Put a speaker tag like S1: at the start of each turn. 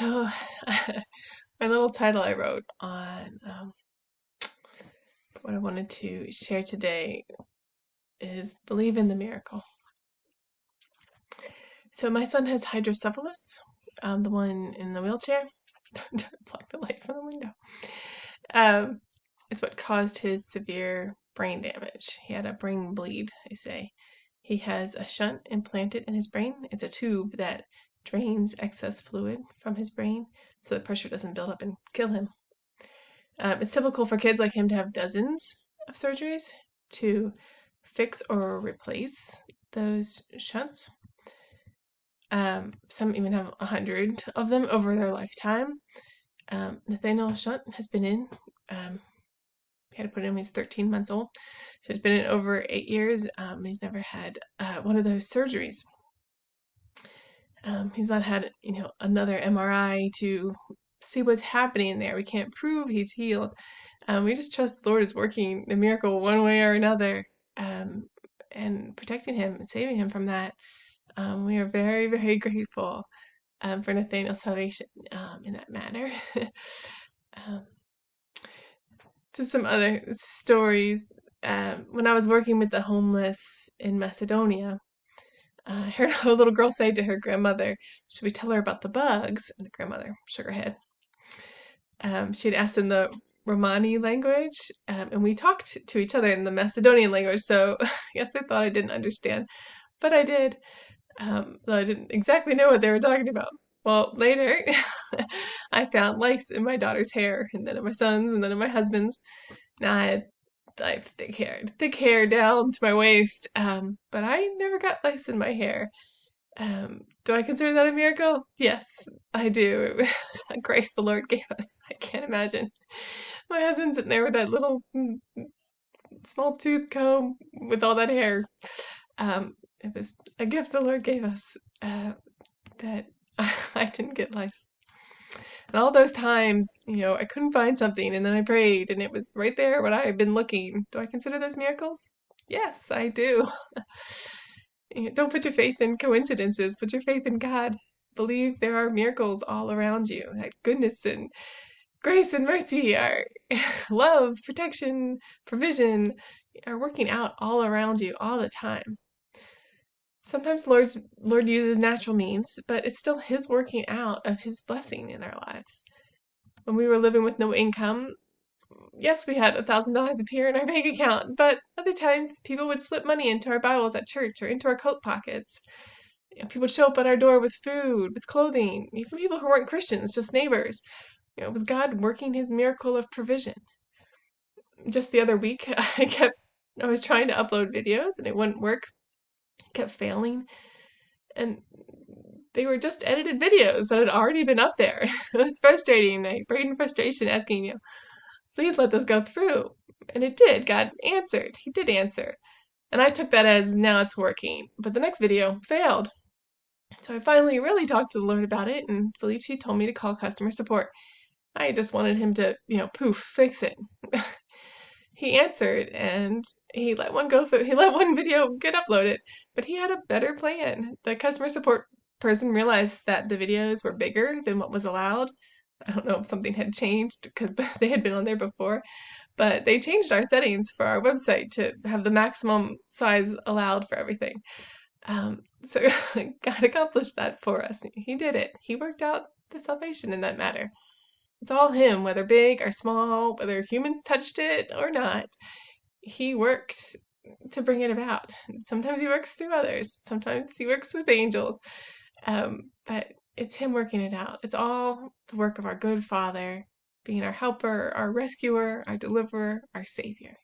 S1: So, my little title I wrote on what I wanted to share today is Believe in the Miracle. So, my son has hydrocephalus, the one in the wheelchair. Don't block the light from the window. Um, it's what caused his severe brain damage. He had a brain bleed, they say. He has a shunt implanted in his brain. It's a tube that drains excess fluid from his brain so the pressure doesn't build up and kill him. It's typical for kids like him to have dozens of surgeries to fix or replace those shunts. Some even have 100 of them over their lifetime. Nathaniel Shunt has been in. We had to put him when he's 13 months old, so he's been in over 8 years. He's never had one of those surgeries. He's not had, another MRI to see what's happening there. We can't prove he's healed. We just trust the Lord is working a miracle one way or another, and protecting him and saving him from that. We are very, very grateful for Nathaniel's salvation in that manner. To some other stories, when I was working with the homeless in Macedonia, I heard a little girl say to her grandmother, "Should we tell her about the bugs?" And the grandmother shook her head. She had asked in the Romani language, and we talked to each other in the Macedonian language, so I guess they thought I didn't understand, but I did, though I didn't exactly know what they were talking about. Well, later, I found lice in my daughter's hair, and then in my son's, and then in my husband's. Now I have thick hair down to my waist, but I never got lice in my hair. Do I consider that a miracle? Yes, I do. It was a grace the Lord gave us. I can't imagine. My husband sitting there with that little small tooth comb with all that hair. It was a gift the Lord gave us that I didn't get lice. And all those times, I couldn't find something and then I prayed and it was right there when I had been looking. Do I consider those miracles? Yes, I do. Don't put your faith in coincidences, put your faith in God. Believe there are miracles all around you. That goodness and grace and mercy are love, protection, provision are working out all around you all the time. Sometimes Lord uses natural means, but it's still his working out of his blessing in our lives. When we were living with no income, yes, we had $1,000 appear in our bank account, but other times people would slip money into our Bibles at church or into our coat pockets. People would show up at our door with food, with clothing, even people who weren't Christians, just neighbors. It was God working his miracle of provision. Just the other week, I was trying to upload videos and it wouldn't work. It kept failing. And they were just edited videos that had already been up there. It was frustrating. I prayed in frustration, asking, please let this go through. And it did. God answered. He did answer. And I took that as now it's working. But the next video failed. So I finally really talked to the Lord about it and believed he told me to call customer support. I just wanted him to, poof, fix it. He answered and he let one go through. He let one video get uploaded, but he had a better plan. The customer support person realized that the videos were bigger than what was allowed. I don't know if something had changed because they had been on there before, but they changed our settings for our website to have the maximum size allowed for everything. So God accomplished that for us. He did it. He worked out the salvation in that matter. It's all him, whether big or small, whether humans touched it or not. He works to bring it about. Sometimes he works through others. Sometimes he works with angels. But it's him working it out. It's all the work of our good Father, being our helper, our rescuer, our deliverer, our savior.